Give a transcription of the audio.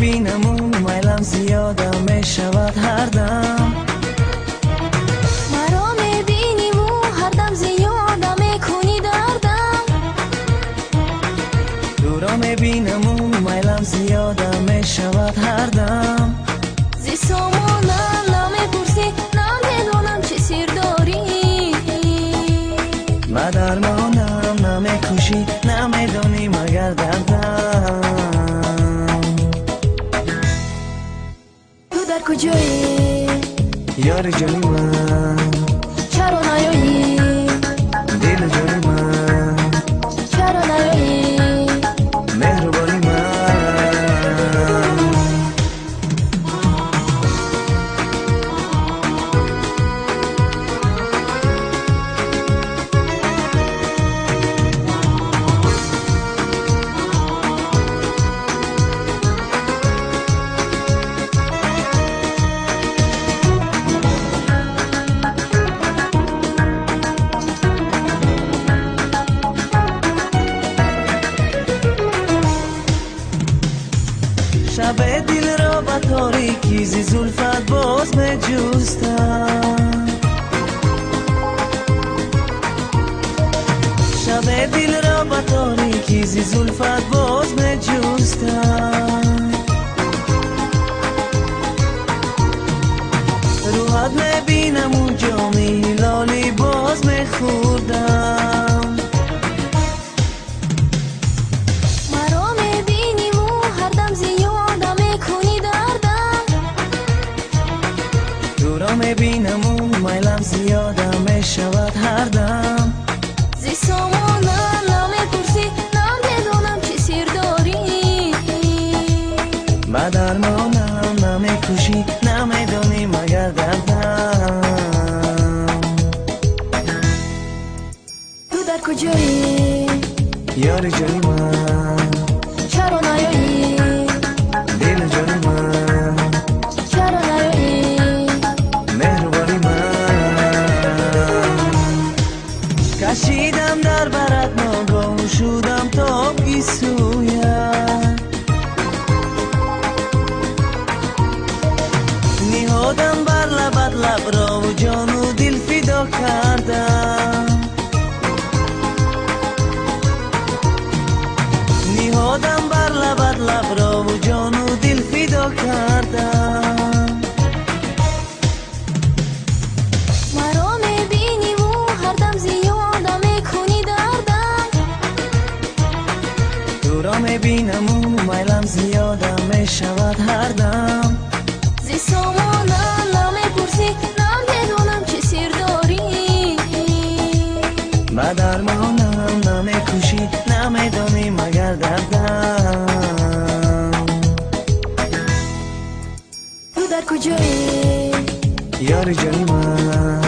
میبینم و میلم زیادم میشود هر دم. مرا میبینی و هر دم زیادم میکنی دردم. دورا میبینم و میلم زیادم میشود هر دم. زی سامانم نمیپرسی نمیدونم چی سیر داری. من درمانم نمیکشی نمیدونی مگر دردم. تو در کجایی یار جانی من؟ چرا نیایی دل جانی من؟ چرا نیایی مهربانی من. شب دل را با تاریکی زی زلفت باز می جستم. شب دل را با تاریکی زی زلفت باز می جستم. روحت می بینم و جامی لالی باز می خوردم. میبینم و میلم زیادم میشود هر دم. زی سامانم نمیپرسی نمیدونم چی سیر داری. من درمانم نمیکشی نمیدونی مگر دردم. تو در کجایی یار جانی من؟ چرا نیایی دل جانی من؟ چرا نیایی مهربانی من. کشیدم در برات ناگاه شدم تا گیسویت. نهادم بر لبت لب را و جان و دل فدا کردم. نهادم بر لبت لب را و جان و دل فدا کردم. مرا میبینی و هر دم زیادم میکنی دردم. دورا میبینم و میلم زیادم میشود هر دم. زی سامانم نمیپرسی نمیدونم چی سیر داری. من درمانم نمیکشی نمیدونی مگر دردم. تو در کجایی یار جانی من؟